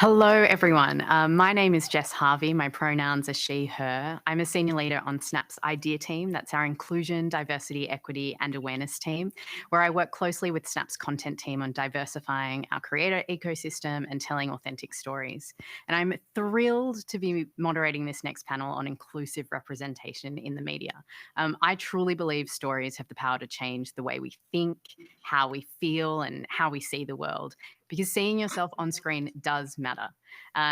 Hello, everyone. My name is Jess Harvey. My pronouns are she, her. I'm a senior leader on Snap's IDEA team. That's our inclusion, diversity, equity, and awareness team, where I work closely with Snap's content team on diversifying our creator ecosystem and telling authentic stories. And I'm thrilled to be moderating this next panel on inclusive representation in the media. I truly believe stories have the power to change the way we think, how we feel, and how we see the world, because seeing yourself on screen does matter.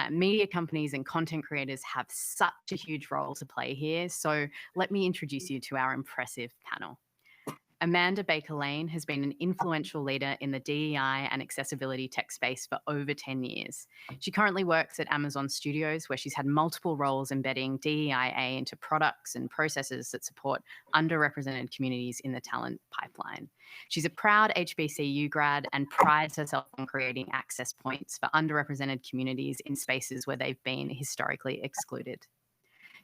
Media companies and content creators have such a huge role to play here. So let me introduce you to our impressive panel. Amanda Baker-Lane has been an influential leader in the DEI and accessibility tech space for over 10 years. She currently works at Amazon Studios, where she's had multiple roles embedding DEIA into products and processes that support underrepresented communities in the talent pipeline. She's a proud HBCU grad and prides herself on creating access points for underrepresented communities in spaces where they've been historically excluded.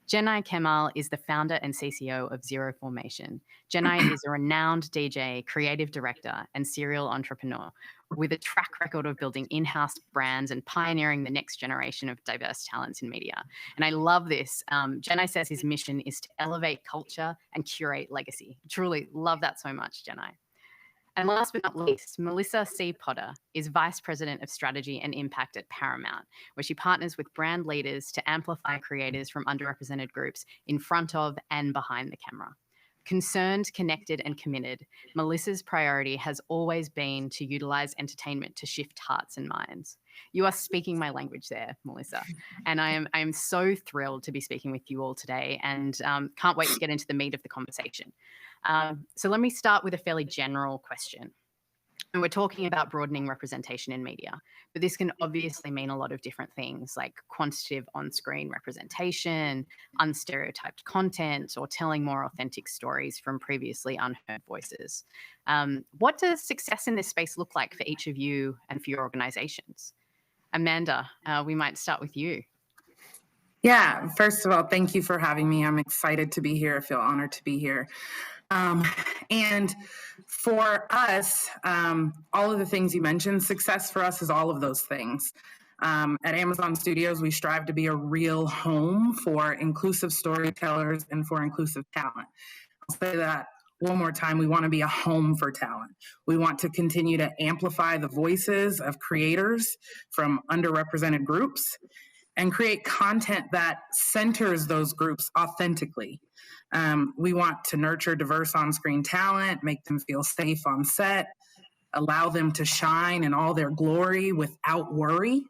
Jenai Kemal is the founder and CCO of Zero Formation. Jenai is a renowned DJ, creative director, and serial entrepreneur with a track record of building in-house brands and pioneering the next generation of diverse talents in media. And I love this. Jenai says his mission is to elevate culture and curate legacy. Truly love that so much, Jenai. And last but not least, Melissa C. Potter is Vice President of Strategy and Impact at Paramount, where she partners with brand leaders to amplify creators from underrepresented groups in front of and behind the camera. Concerned, connected, and committed, Melissa's priority has always been to utilize entertainment to shift hearts and minds. You are speaking my language there, Melissa, and I am so thrilled to be speaking with you all today, and can't wait to get into the meat of the conversation. So let me start with a fairly general question. And we're talking about broadening representation in media, but this can obviously mean a lot of different things, like quantitative on-screen representation, unstereotyped content, or telling more authentic stories from previously unheard voices. What does success in this space look like for each of you and for your organizations? Amanda, we might start with you. Yeah, first of all, thank you for having me. I'm excited to be here. I feel honored to be here. And for us, all of the things you mentioned, success for us is all of those things. At Amazon Studios, we strive to be a real home for inclusive storytellers and for inclusive talent. I'll say that one more time. We want to be a home for talent. We want to continue to amplify the voices of creators from underrepresented groups and create content that centers those groups authentically. We want to nurture diverse on-screen talent, make them feel safe on set, allow them to shine in all their glory without worry.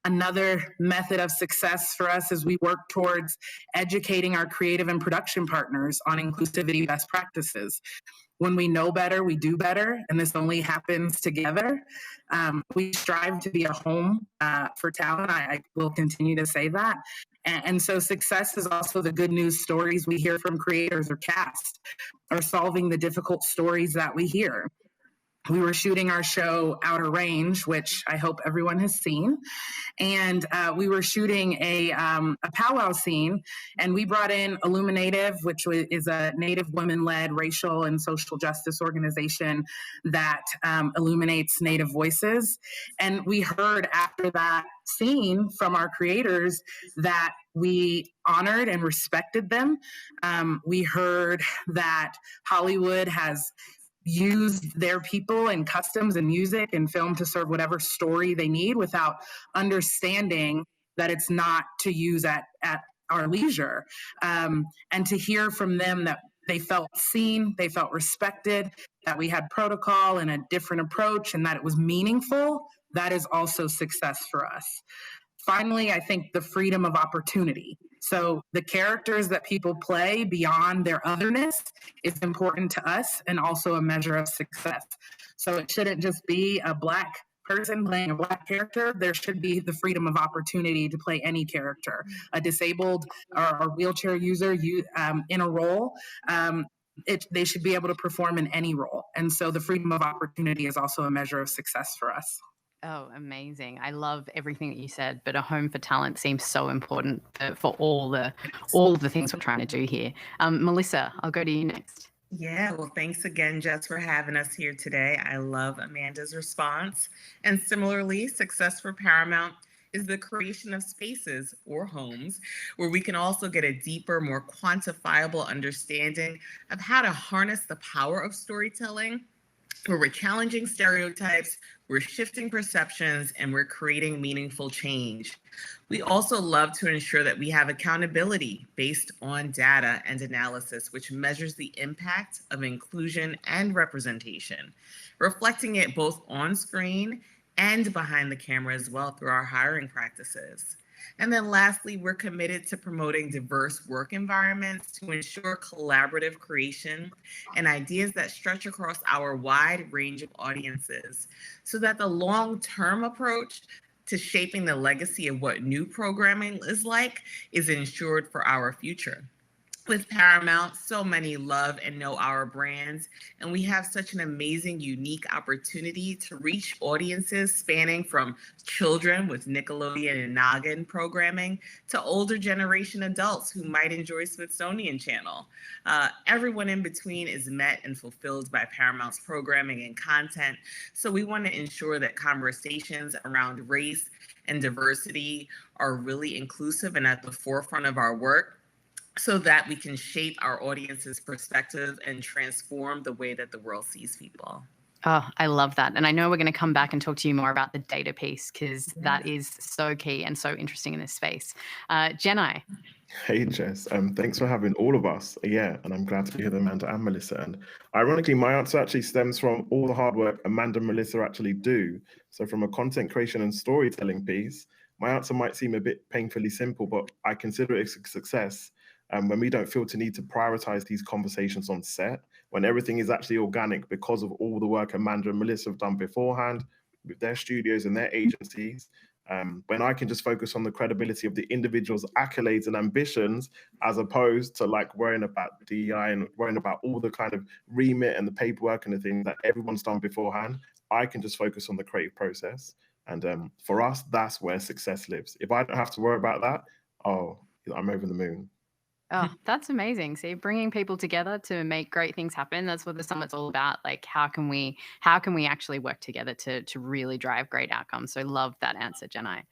Another method of success for us is we work towards educating our creative and production partners on inclusivity best practices. When we know better, we do better, and this only happens together. We strive to be a home for talent. I will continue to say that. And so success is also the good news stories we hear from creators or cast, or solving the difficult stories that we hear. We were shooting our show Outer Range, which I hope everyone has seen. And we were shooting a powwow scene, and we brought in Illuminative, which is a Native women-led racial and social justice organization that illuminates Native voices. And we heard after that scene from our creators that we honored and respected them. We heard that Hollywood has used their people and customs and music and film to serve whatever story they need without understanding that it's not to use at our leisure. And to hear from them that they felt seen, they felt respected, that we had protocol and a different approach, and that it was meaningful, that is also success for us. Finally, I think the freedom of opportunity. So the characters that people play beyond their otherness is important to us and also a measure of success. So it shouldn't just be a Black person playing a Black character. There should be the freedom of opportunity to play any character, a disabled or wheelchair user in a role. They should be able to perform in any role. And so the freedom of opportunity is also a measure of success for us. Oh, amazing. I love everything that you said, but a home for talent seems so important for all of the things we're trying to do here. Melissa, I'll go to you next. Yeah, well, thanks again, Jess, for having us here today. I love Amanda's response. And similarly, success for Paramount is the creation of spaces or homes where we can also get a deeper, more quantifiable understanding of how to harness the power of storytelling, where we're challenging stereotypes, we're shifting perceptions, and we're creating meaningful change. We also love to ensure that we have accountability based on data and analysis, which measures the impact of inclusion and representation, reflecting it both on screen and behind the camera as well through our hiring practices. And then lastly, we're committed to promoting diverse work environments to ensure collaborative creation and ideas that stretch across our wide range of audiences so that the long-term approach to shaping the legacy of what new programming is like is ensured for our future. With Paramount, so many love and know our brands, and we have such an amazing, unique opportunity to reach audiences spanning from children with Nickelodeon and Noggin programming to older generation adults who might enjoy Smithsonian Channel. Everyone in between is met and fulfilled by Paramount's programming and content, so we want to ensure that conversations around race and diversity are really inclusive and at the forefront of our work, so that we can shape our audience's perspective and transform the way that the world sees people. Oh, I love that. And I know we're going to come back and talk to you more about the data piece because that is so key and so interesting in this space. Jenai. Hey, Jess. Thanks for having all of us. Yeah, and I'm glad to be here with Amanda and Melissa. And ironically, my answer actually stems from all the hard work Amanda and Melissa actually do. So from a content creation and storytelling piece, my answer might seem a bit painfully simple, but I consider it a success when we don't feel to need to prioritize these conversations on set, when everything is actually organic because of all the work Amanda and Melissa have done beforehand with their studios and their agencies. When I can just focus on the credibility of the individual's accolades and ambitions, as opposed to like worrying about DEI and worrying about all the kind of remit and the paperwork and the things that everyone's done beforehand, I can just focus on the creative process. And for us, that's where success lives. If I don't have to worry about that, oh, I'm over the moon. Oh, that's amazing. See, bringing people together to make great things happen. That's what the summit's all about. Like, how can we actually work together to really drive great outcomes? So love that answer, Jenai.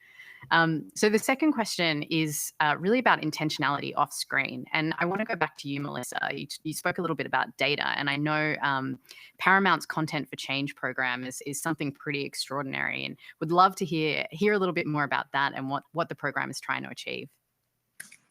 So the second question is really about intentionality off screen. And I want to go back to you, Melissa. You spoke a little bit about data, and I know Paramount's Content for Change program is something pretty extraordinary, and would love to hear a little bit more about that and what the program is trying to achieve.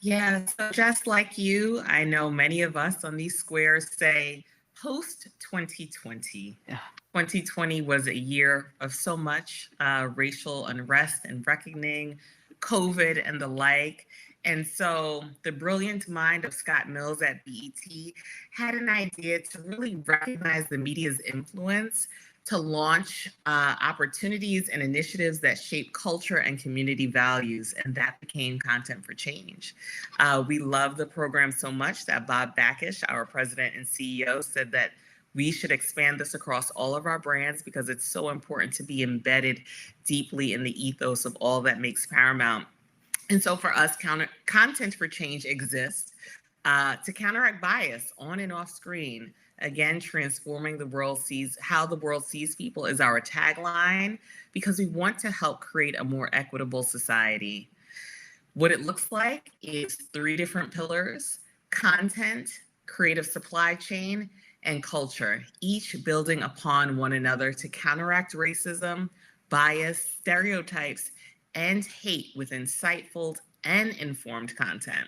Yeah, so just like you, I know many of us on these squares say post 2020. Yeah. 2020 was a year of so much racial unrest and reckoning, COVID and the like. And so the brilliant mind of Scott Mills at BET had an idea to really recognize the media's influence to launch opportunities and initiatives that shape culture and community values, and that became Content for Change. We love the program so much that Bob Backish, our president and CEO, said that we should expand this across all of our brands because it's so important to be embedded deeply in the ethos of all that makes Paramount. And so for us, Content for Change exists to counteract bias on and off screen. Again, transforming how the world sees people is our tagline, because we want to help create a more equitable society. What it looks like is 3 different pillars: content, creative supply chain, and culture, each building upon one another to counteract racism, bias, stereotypes, and hate with insightful and informed content.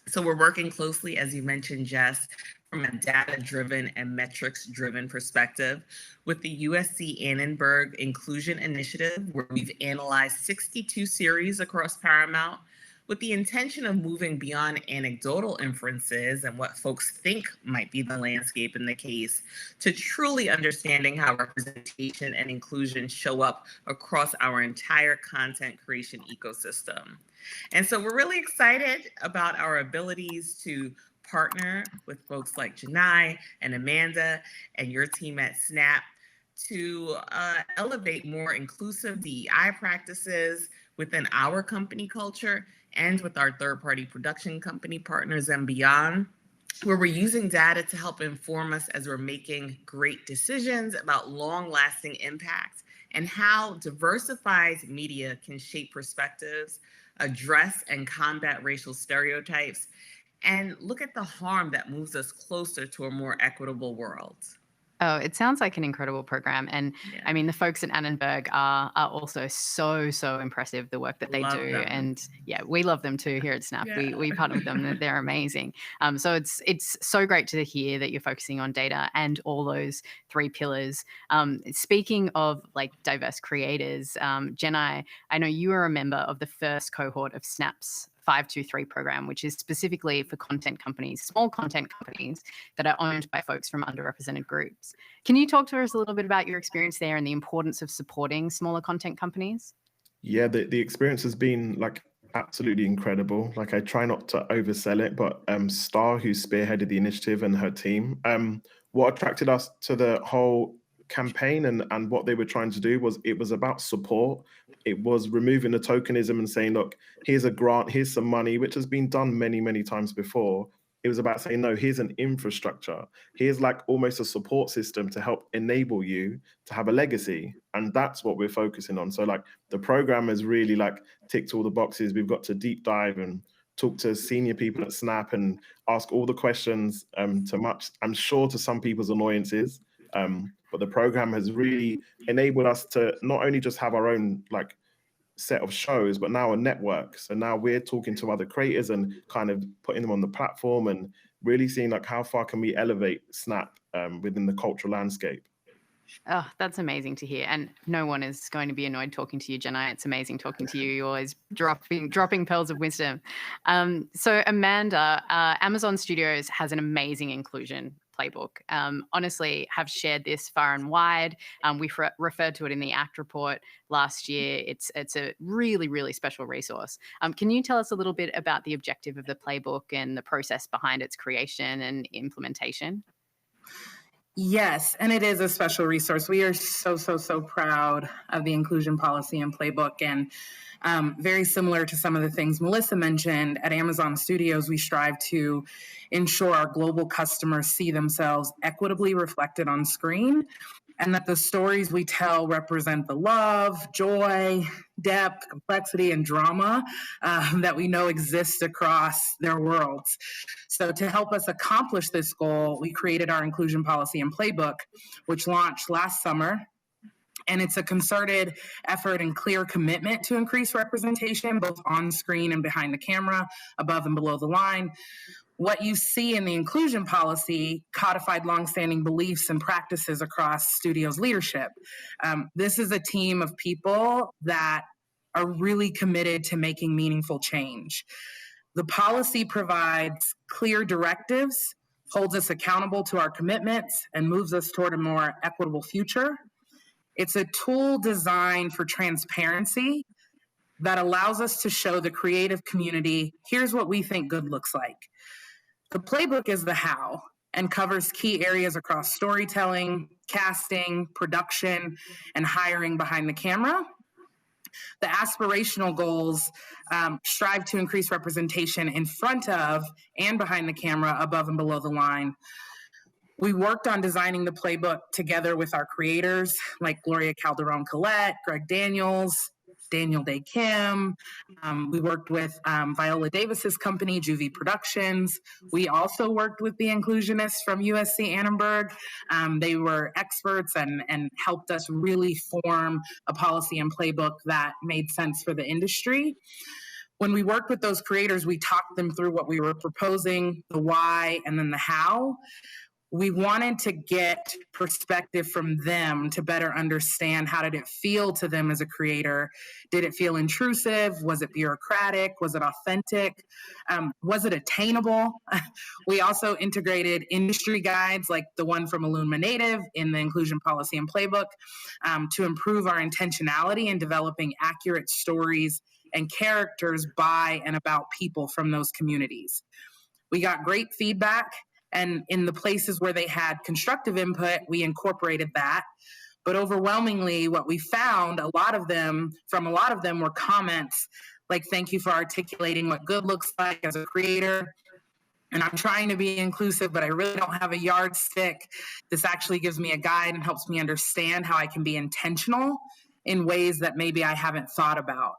So we're working closely, as you mentioned, Jess, from a data-driven and metrics-driven perspective with the USC Annenberg Inclusion Initiative, where we've analyzed 62 series across Paramount with the intention of moving beyond anecdotal inferences and what folks think might be the landscape in the case to truly understanding how representation and inclusion show up across our entire content creation ecosystem. And so we're really excited about our abilities to partner with folks like Jenai and Amanda and your team at Snap to elevate more inclusive DEI practices within our company culture and with our third-party production company partners and beyond, where we're using data to help inform us as we're making great decisions about long-lasting impact and how diversified media can shape perspectives, address and combat racial stereotypes, and look at the harm that moves us closer to a more equitable world. Oh, it sounds like an incredible program. And Yeah. I mean, the folks at Annenberg are also so impressive, the work that they Love do. them. And yeah, we love them too here at Snap. Yeah. We partner with them. They're amazing. So it's so great to hear that you're focusing on data and all those three pillars. Speaking of like diverse creators, Jenai, I know you are a member of the first cohort of Snap's 523 program, which is specifically for content companies, small content companies that are owned by folks from underrepresented groups. Can you talk to us a little bit about your experience there and the importance of supporting smaller content companies? Yeah, the experience has been like absolutely incredible. Like I try not to oversell it, but Star, who spearheaded the initiative, and her team, what attracted us to the whole campaign and what they were trying to do was it was about support. It was removing the tokenism and saying, look, here's a grant, here's some money, which has been done many times before. It was about saying, no, here's an infrastructure. Here's like almost a support system to help enable you to have a legacy. And that's what we're focusing on. So like the program has really like ticked all the boxes. We've got to deep dive and talk to senior people at Snap and ask all the questions to much, I'm sure, to some people's annoyances. But the program has really enabled us to not only just have our own like set of shows, but now a network. So now we're talking to other creators and kind of putting them on the platform and really seeing like how far can we elevate Snap within the cultural landscape. Oh, that's amazing to hear. And no one is going to be annoyed talking to you, Jenna. It's amazing talking to you. You're always dropping pearls of wisdom. So Amanda, Amazon Studios has an amazing inclusion playbook. Honestly, have shared this far and wide. We referred to it in the ACT report last year. It's a really special resource. Can you tell us a little bit about the objective of the playbook and the process behind its creation and implementation? Yes, and it is a special resource. We are so proud of the inclusion policy and playbook. And very similar to some of the things Melissa mentioned, at Amazon Studios, we strive to ensure our global customers see themselves equitably reflected on screen, and that the stories we tell represent the love, joy, depth, complexity, and drama that we know exists across their worlds. So to help us accomplish this goal, we created our inclusion policy and playbook, which launched last summer. And it's a concerted effort and clear commitment to increase representation, both on screen and behind the camera, above and below the line. What you see in the inclusion policy codified longstanding beliefs and practices across studios leadership. This is a team of people that are really committed to making meaningful change. The policy provides clear directives, holds us accountable to our commitments, and moves us toward a more equitable future. It's a tool designed for transparency that allows us to show the creative community, here's what we think good looks like. The playbook is the how and covers key areas across storytelling, casting, production, and hiring behind the camera. The aspirational goals strive to increase representation in front of and behind the camera, above and below the line. We worked on designing the playbook together with our creators like Gloria Calderon-Collette, Greg Daniels, Daniel Day Kim. We worked with Viola Davis's company, Juvie Productions. We also worked with the inclusionists from USC Annenberg. They were experts and helped us really form a policy and playbook that made sense for the industry. When we worked with those creators, we talked them through what we were proposing, the why, and then the how. We wanted to get perspective from them to better understand how did it feel to them as a creator. Did it feel intrusive? Was it bureaucratic? Was it authentic? Was it attainable? We also integrated industry guides like the one from Illumina Native in the inclusion policy and playbook to improve our intentionality in developing accurate stories and characters by and about people from those communities. We got great feedback. And in the places where they had constructive input, we incorporated that. But overwhelmingly, what we found, a lot of them were comments like, thank you for articulating what good looks like as a creator. And I'm trying to be inclusive, but I really don't have a yardstick. This actually gives me a guide and helps me understand how I can be intentional in ways that maybe I haven't thought about.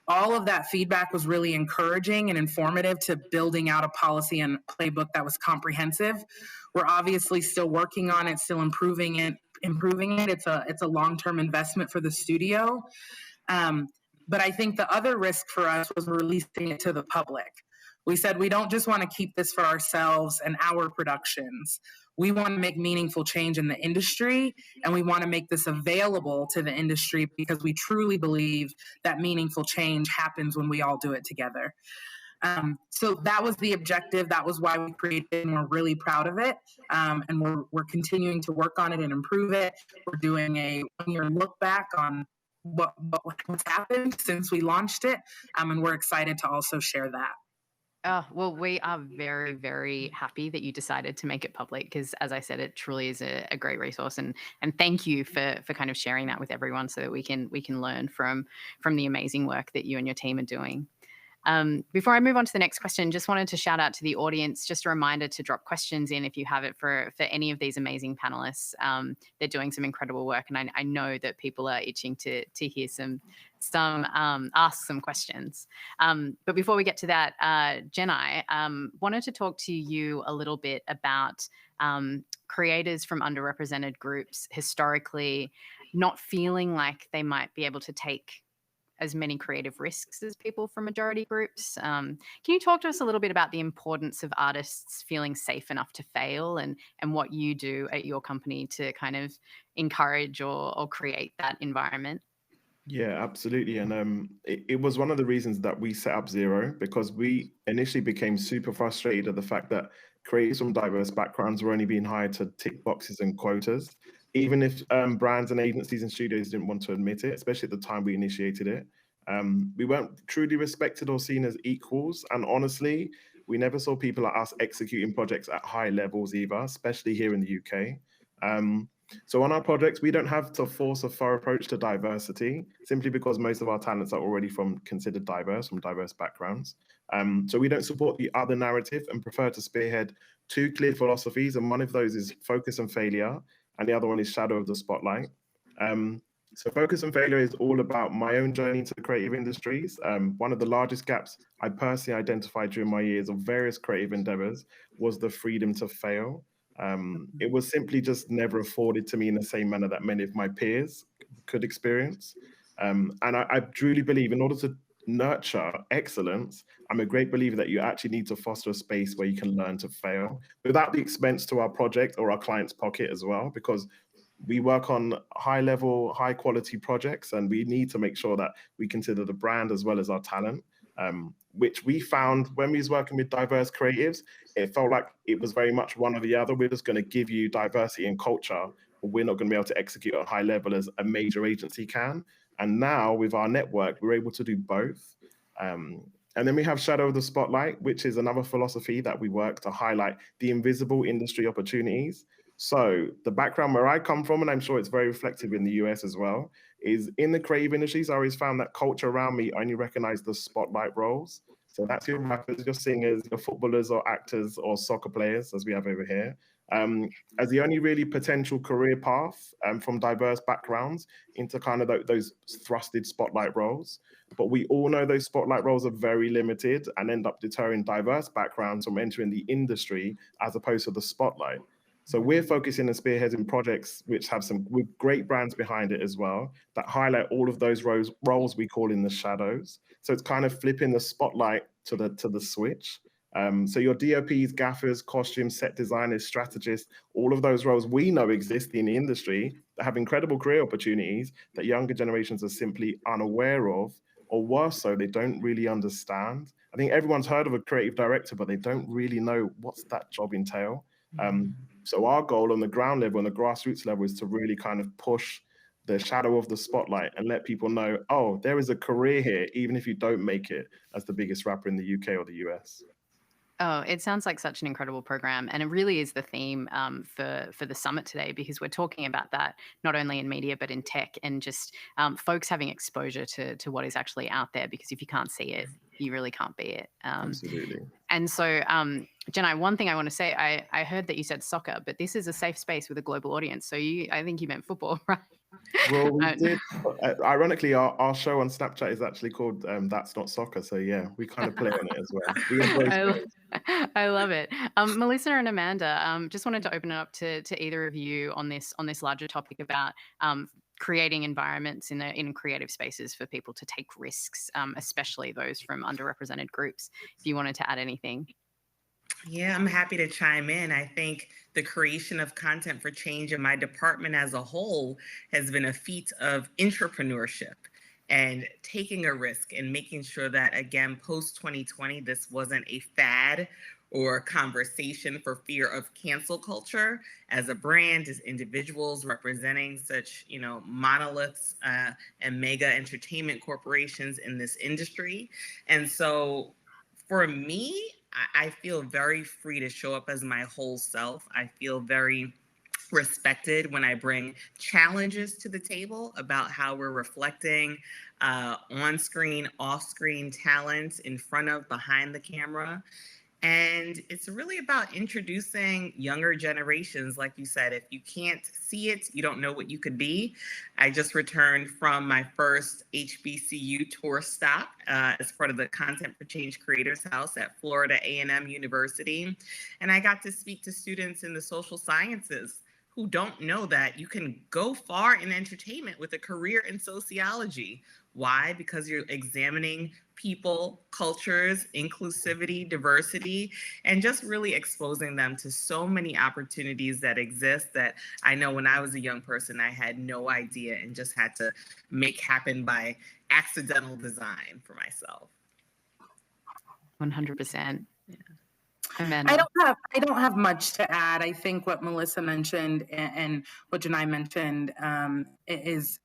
All of that feedback was really encouraging and informative to building out a policy and playbook that was comprehensive. We're obviously still working on it, still improving it. It's a long-term investment for the studio. But I think the other risk for us was releasing it to the public. We said we don't just want to keep this for ourselves and our productions. We want to make meaningful change in the industry, and we want to make this available to the industry because we truly believe that meaningful change happens when we all do it together. So that was the objective. That was why we created it, and we're really proud of it. And we're continuing to work on it and improve it. We're doing a one-year look back on what's happened since we launched it, and we're excited to also share that. Well, we are very, very happy that you decided to make it public because, as I said, it truly is a great resource. And thank you for kind of sharing that with everyone so that we can learn from the amazing work that you and your team are doing. Before I move on to the next question, just wanted to shout out to the audience. Just a reminder to drop questions in if you have it for any of these amazing panelists. They're doing some incredible work, and I know that people are itching to hear ask some questions. But before we get to that, Jenai, wanted to talk to you a little bit about creators from underrepresented groups historically not feeling like they might be able to take as many creative risks as people from majority groups. Can you talk to us a little bit about the importance of artists feeling safe enough to fail and what you do at your company to kind of encourage or create that environment? Yeah, absolutely. And it was one of the reasons that we set up Zero, because we initially became super frustrated at the fact that creators from diverse backgrounds were only being hired to tick boxes and quotas, even if brands and agencies and studios didn't want to admit it, especially at the time we initiated it. We weren't truly respected or seen as equals. And honestly, we never saw people like us executing projects at high levels either, especially here in the UK. So on our projects, we don't have to force a thorough approach to diversity simply because most of our talents are already considered diverse, from diverse backgrounds. So we don't support the other narrative and prefer to spearhead two clear philosophies. And one of those is focus and failure, and the other one is shadow of the spotlight. So focus and failure is all about my own journey into the creative industries. One of the largest gaps I personally identified during my years of various creative endeavors was the freedom to fail. It was simply just never afforded to me in the same manner that many of my peers could experience. And I truly believe in order to nurture excellence, I'm a great believer that you actually need to foster a space where you can learn to fail without the expense to our project or our client's pocket as well, because we work on high level, high quality projects, and we need to make sure that we consider the brand as well as our talent. Which we found when we was working with diverse creatives, it felt like it was very much one or the other. We're just going to give you diversity and culture, but we're not going to be able to execute at a high level as a major agency can. And now with our network, we're able to do both. And then we have Shadow of the Spotlight, which is another philosophy that we work to highlight the invisible industry opportunities. So the background where I come from, and I'm sure it's very reflective in the US as well, is in the creative industries, I always found that culture around me only recognized the spotlight roles. So that's your rappers, your singers, your footballers or actors or soccer players, as we have over here, as the only really potential career path from diverse backgrounds into kind of those thrusted spotlight roles. But we all know those spotlight roles are very limited and end up deterring diverse backgrounds from entering the industry as opposed to the spotlight. So we're focusing and spearheading projects which have with great brands behind it as well, that highlight all of those roles we call in the shadows. So it's kind of flipping the spotlight to the switch. So your DOPs, gaffers, costumes, set designers, strategists, all of those roles we know exist in the industry that have incredible career opportunities that younger generations are simply unaware of, or worse so, they don't really understand. I think everyone's heard of a creative director, but they don't really know what's that job entail. So our goal on the ground level, on the grassroots level, is to really kind of push the shadow of the spotlight and let people know, oh, there is a career here, even if you don't make it as the biggest rapper in the UK or the US. Oh, it sounds like such an incredible program. And it really is the theme for the summit today, because we're talking about that not only in media, but in tech, and just folks having exposure to what is actually out there, because if you can't see it, you really can't be it. Absolutely. And so, Jenai, one thing I want to say, I heard that you said soccer, but this is a safe space with a global audience. So I think you meant football, right? Well, we did. Ironically, our show on Snapchat is actually called "That's Not Soccer." So yeah, we kind of play on it as well. We embrace it. I love it. Melissa and Amanda, just wanted to open it up to either of you on this larger topic about creating environments in creative spaces for people to take risks, especially those from underrepresented groups. If you wanted to add anything. Yeah, I'm happy to chime in. I think the creation of content for change in my department as a whole has been a feat of entrepreneurship and taking a risk and making sure that, again, post 2020, this wasn't a fad or conversation for fear of cancel culture. As a brand, as individuals representing such, monoliths and mega entertainment corporations in this industry. And so for me, I feel very free to show up as my whole self. I feel very respected when I bring challenges to the table about how we're reflecting on screen, off screen talent in front of, behind the camera. And it's really about introducing younger generations. Like you said, if you can't see it, you don't know what you could be. I just returned from my first HBCU tour stop as part of the Content for Change Creators House at Florida A&M University. And I got to speak to students in the social sciences who don't know that you can go far in entertainment with a career in sociology. Why? Because you're examining people, cultures, inclusivity, diversity, and just really exposing them to so many opportunities that exist that I know when I was a young person, I had no idea and just had to make happen by accidental design for myself. 100%. Yeah. Amanda. I don't have much to add. I think what Melissa mentioned and what Janai mentioned is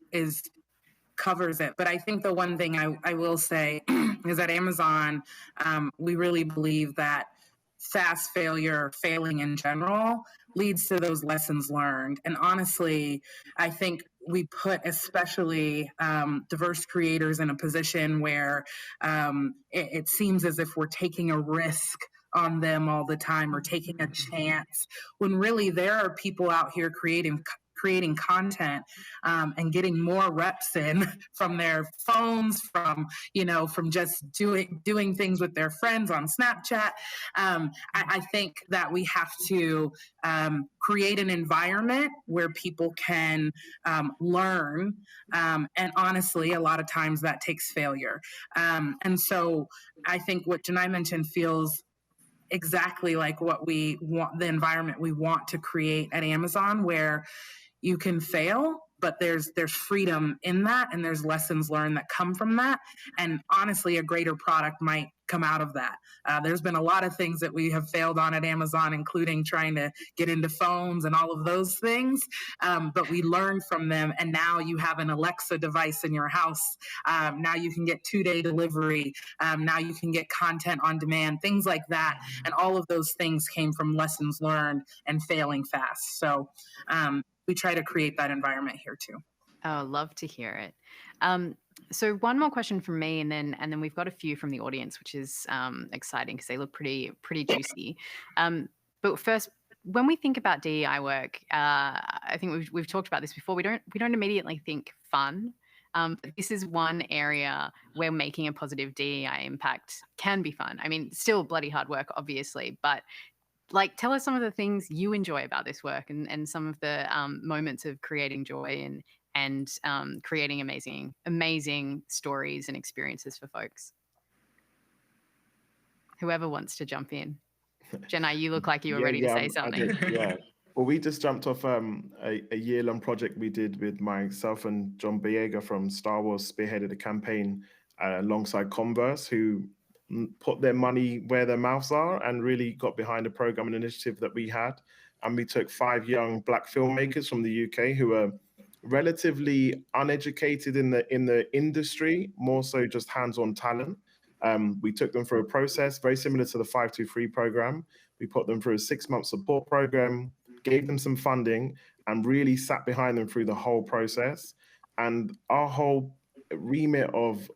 covers it. But I think the one thing I will say is at Amazon, we really believe that fast failure, failing in general, leads to those lessons learned. And honestly, I think we put especially diverse creators in a position where it seems as if we're taking a risk on them all the time or taking a chance, when really there are people out here creating content and getting more reps in from their phones, from just doing things with their friends on Snapchat. I think that we have to create an environment where people can learn, and honestly, a lot of times that takes failure. And so I think what Janai mentioned feels exactly like what we want, the environment we want to create at Amazon, where you can fail, but there's freedom in that, and there's lessons learned that come from that. And honestly, a greater product might come out of that. There's been a lot of things that we have failed on at Amazon, including trying to get into phones and all of those things. But we learned from them, and now you have an Alexa device in your house. Now you can get 2-day delivery. Now you can get content on demand, things like that. And all of those things came from lessons learned and failing fast. So we try to create that environment here too. Oh, love to hear it. So one more question from me, and then we've got a few from the audience, which is exciting because they look pretty juicy. But first, when we think about DEI work, I think we've talked about this before. We don't immediately think fun. But this is one area where making a positive DEI impact can be fun. I mean, still bloody hard work, obviously, but tell us some of the things you enjoy about this work and some of the moments of creating joy and creating amazing stories and experiences for folks. Whoever wants to jump in. Jenna, you look like you were ready to say something. Yeah. Well, we just jumped off a year-long project we did with myself and John Boyega from Star Wars, spearheaded a campaign alongside Converse, who put their money where their mouths are and really got behind a program and initiative that we had. And we took 5 young Black filmmakers from the UK who are relatively uneducated in the industry, more so just hands-on talent. We took them through a process very similar to the 523 program. We put them through a 6-month support program, gave them some funding, and really sat behind them through the whole process. And our whole remit of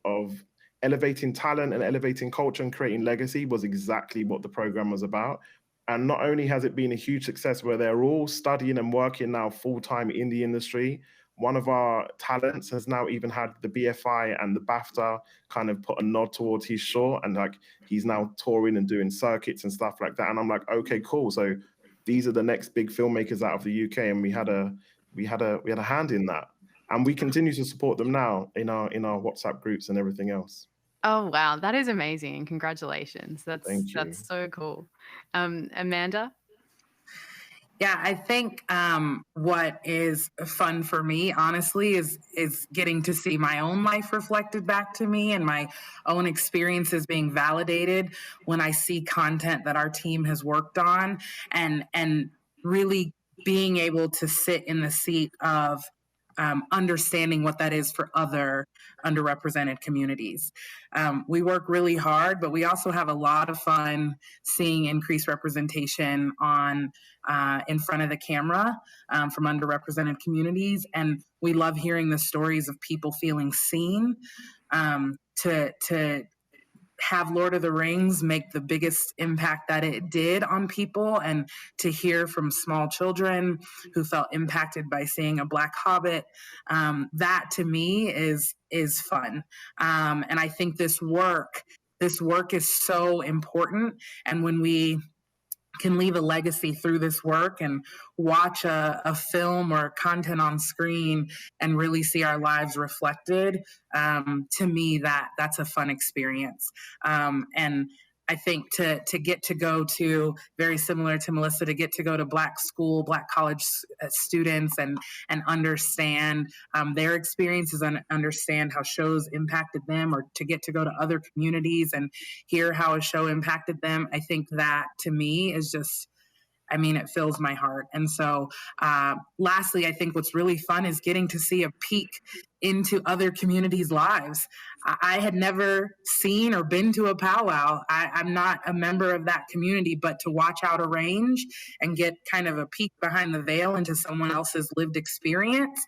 elevating talent and elevating culture and creating legacy was exactly what the program was about. And not only has it been a huge success where they're all studying and working now full-time in the industry, one of our talents has now even had the BFI and the BAFTA kind of put a nod towards his short, and like he's now touring and doing circuits and stuff like that. And I'm like, okay, cool. So these are the next big filmmakers out of the UK, and we had a hand in that, and we continue to support them now in our WhatsApp groups and everything else. Oh, wow. That is amazing. Congratulations. Thank you. That's so cool. Amanda? Yeah, I think what is fun for me, honestly, is getting to see my own life reflected back to me and my own experiences being validated when I see content that our team has worked on, and really being able to sit in the seat of understanding what that is for other underrepresented communities. We work really hard, but we also have a lot of fun seeing increased representation on in front of the camera from underrepresented communities, and we love hearing the stories of people feeling seen. To have Lord of the Rings make the biggest impact that it did on people, and to hear from small children who felt impacted by seeing a Black Hobbit, that to me is fun. And I think this work is so important. And when we can leave a legacy through this work and watch a film or content on screen and really see our lives reflected, to me, that's a fun experience. And I think to get to go to, very similar to Melissa, to get to go to Black college students and understand their experiences and understand how shows impacted them, or to get to go to other communities and hear how a show impacted them, I think that to me is just, I mean, it fills my heart. And so lastly, I think what's really fun is getting to see a peek into other communities' lives. I had never seen or been to a powwow. I'm not a member of that community, but to watch Out of Range and get kind of a peek behind the veil into someone else's lived experience,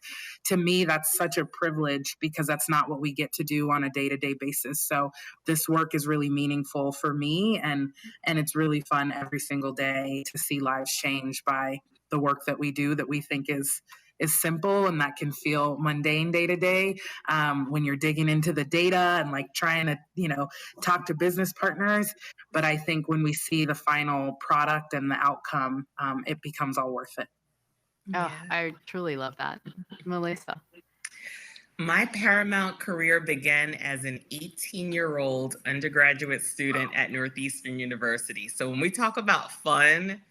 to me, that's such a privilege, because that's not what we get to do on a day-to-day basis. So this work is really meaningful for me, and it's really fun every single day to see lives change by the work that we do, that we think is simple and that can feel mundane day to day, when you're digging into the data and like trying to, talk to business partners. But I think when we see the final product and the outcome, it becomes all worth it. Oh, I truly love that. Melissa? My Paramount career began as an 18-year-old undergraduate student at Northeastern University. So when we talk about fun,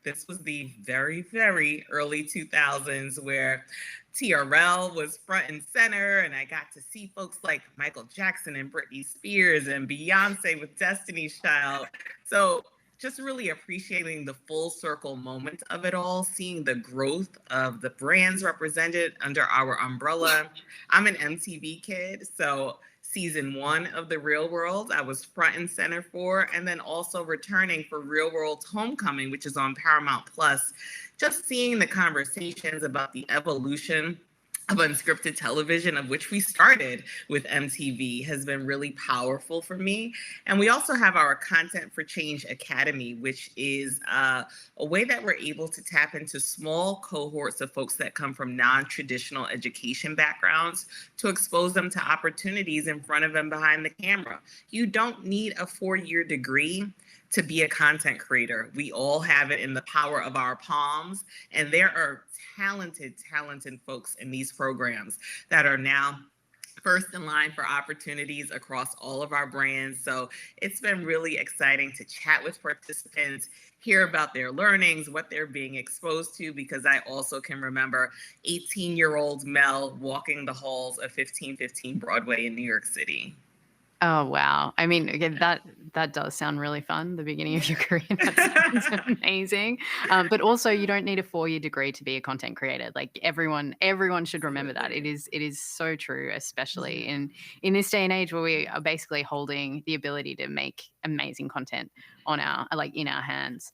this was the very, very early 2000s where TRL was front and center, and I got to see folks like Michael Jackson and Britney Spears and Beyonce with Destiny's Child. So just really appreciating the full circle moment of it all, seeing the growth of the brands represented under our umbrella. I'm an MTV kid, so season 1 of The Real World, I was front and center for, and then also returning for Real World's Homecoming, which is on Paramount Plus. Just seeing the conversations about the evolution of unscripted television, of which we started with MTV, has been really powerful for me. And we also have our Content for Change Academy, which is a way that we're able to tap into small cohorts of folks that come from non-traditional education backgrounds to expose them to opportunities in front of and behind the camera. You don't need a 4-year degree to be a content creator. We all have it in the power of our palms, and there are talented folks in these programs that are now first in line for opportunities across all of our brands. So it's been really exciting to chat with participants, hear about their learnings, what they're being exposed to, because I also can remember 18-year-old Mel walking the halls of 1515 Broadway in New York City. Oh, wow. I mean, again, that does sound really fun, the beginning of your career. That sounds amazing. But also, you don't need a 4-year degree to be a content creator. Like everyone should remember that. It is so true, especially in this day and age where we are basically holding the ability to make amazing content in our hands.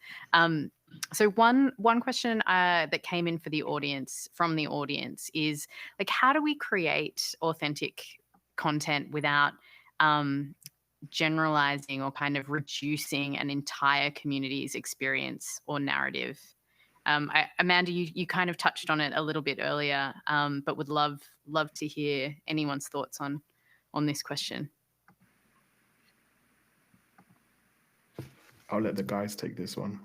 So one question that came in from the audience is like, how do we create authentic content without generalizing or kind of reducing an entire community's experience or narrative? Amanda, you kind of touched on it a little bit earlier, but would love to hear anyone's thoughts on this question. I'll let the guys take this one.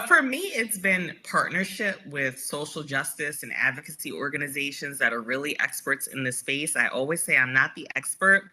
For me, it's been partnership with social justice and advocacy organizations that are really experts in this space. I always say I'm not the expert,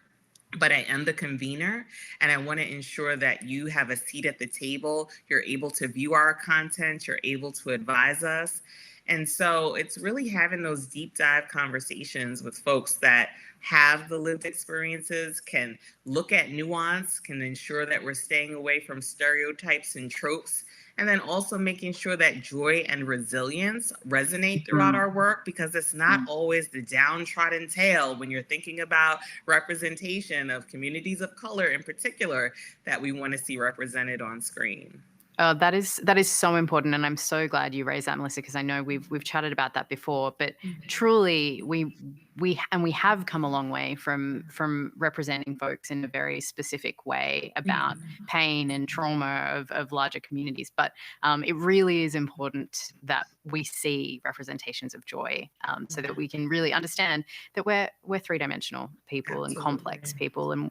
but I am the convener, and I want to ensure that you have a seat at the table. You're able to view our content, you're able to advise us. And so it's really having those deep dive conversations with folks that have the lived experiences, can look at nuance, can ensure that we're staying away from stereotypes and tropes, and then also making sure that joy and resilience resonate throughout our work, because it's not always the downtrodden tale when you're thinking about representation of communities of color in particular that we want to see represented on screen. That is so important, and I'm so glad you raised that, Melissa, because I know we've chatted about that before. But truly, we have come a long way from representing folks in a very specific way about pain and trauma of larger communities. But it really is important that we see representations of joy, so that we can really understand that we're three-dimensional people. Absolutely. And complex people, and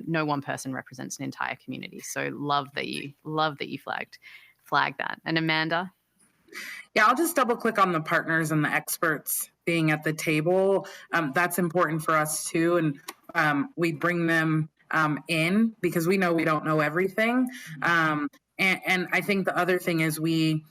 no one person represents an entire community. So love that you flag that. And Amanda? Yeah, I'll just double click on the partners and the experts being at the table. That's important for us too. And we bring them in because we know we don't know everything. And I think the other thing is we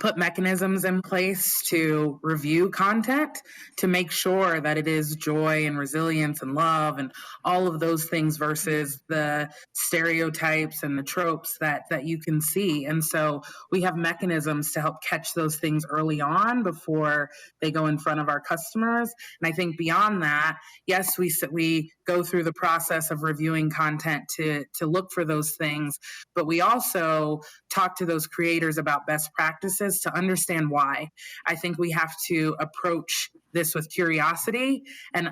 put mechanisms in place to review content to make sure that it is joy and resilience and love and all of those things versus the stereotypes and the tropes that you can see. And so we have mechanisms to help catch those things early on before they go in front of our customers. And I think beyond that, yes, we go through the process of reviewing content to look for those things, but we also talk to those creators about best practices to understand why. I think we have to approach this with curiosity, and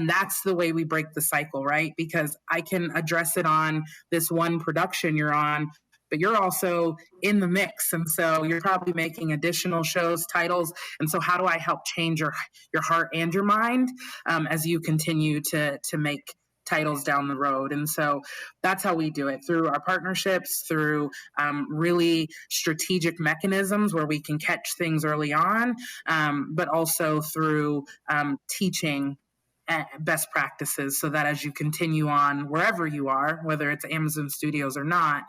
that's the way we break the cycle, right? Because I can address it on this one production you're on, but you're also in the mix, and so you're probably making additional shows, titles, and so how do I help change your heart and your mind as you continue to make titles down the road? And so that's how we do it, through our partnerships, through really strategic mechanisms where we can catch things early on, but also through teaching best practices, so that as you continue on wherever you are, whether it's Amazon Studios or not,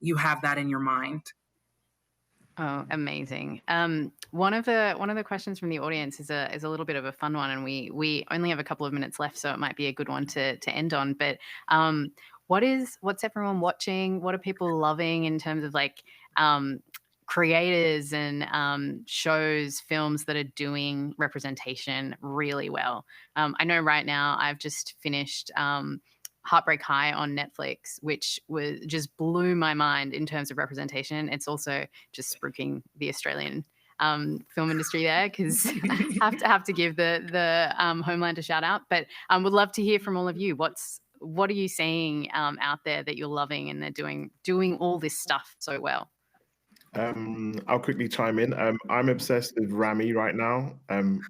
you have that in your mind. Oh, amazing. One of the questions from the audience is a little bit of a fun one, and we only have a couple of minutes left, so it might be a good one to end on. But what's everyone watching? What are people loving in terms of like creators and shows, films that are doing representation really well? I know right now I've just finished Heartbreak High on Netflix, which just blew my mind in terms of representation. It's also just spooking the Australian film industry there, because I have to give the Homeland a shout out. But would love to hear from all of you. What are you seeing out there that you're loving and they're doing all this stuff so well? I'll quickly chime in. I'm obsessed with Rami right now.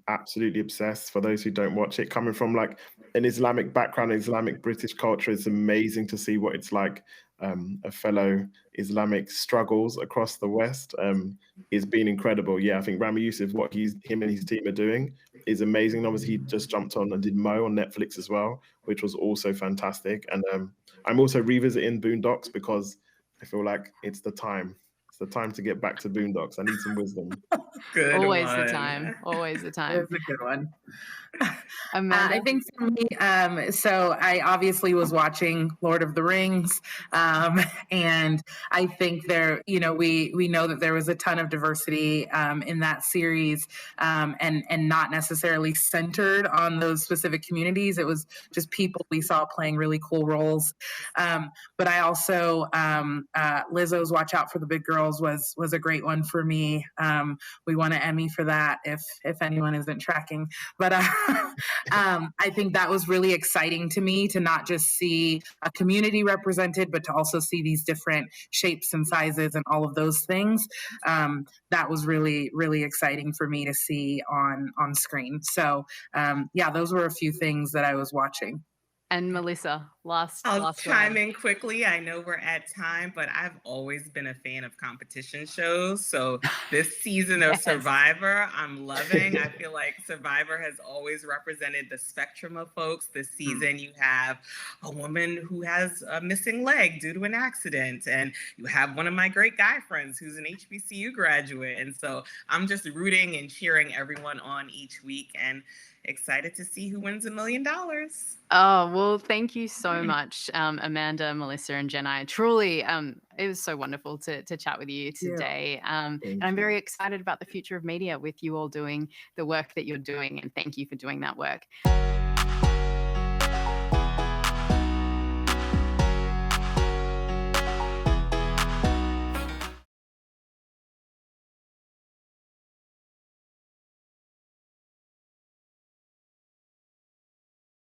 Absolutely obsessed. For those who don't watch it, coming from like an Islamic background, Islamic British culture, it's amazing to see what it's like. A fellow Islamic struggles across the West. It's been incredible. Yeah, I think Rami Youssef, what him and his team are doing is amazing. And obviously, he just jumped on and did Mo on Netflix as well, which was also fantastic. And I'm also revisiting Boondocks because I feel like it's the time. It's the time to get back to Boondocks. I need some wisdom. Good Always one. the time. Always the time. It's a good one. Amanda? I think for me, so I obviously was watching Lord of the Rings, and I think we know that there was a ton of diversity in that series, and not necessarily centered on those specific communities. It was just people we saw playing really cool roles. But I also Lizzo's Watch Out for the Big Girls was a great one for me. We won an Emmy for that, if anyone isn't tracking, but I think that was really exciting to me, to not just see a community represented, but to also see these different shapes and sizes and all of those things. That was really, really exciting for me to see on screen. So yeah, those were a few things that I was watching. And Melissa, I'll last chime word. in quickly. I know we're at time, but I've always been a fan of competition shows. So this season of Yes. Survivor, I'm loving. I feel like Survivor has always represented the spectrum of folks. This season, you have a woman who has a missing leg due to an accident, and you have one of my great guy friends who's an HBCU graduate. And so I'm just rooting and cheering everyone on each week, and excited to see who wins $1 million. Oh, well, thank you so much, Amanda, Melissa, and Jenna. Truly, it was so wonderful to chat with you today. And I'm very excited about the future of media with you all doing the work that you're doing. And thank you for doing that work.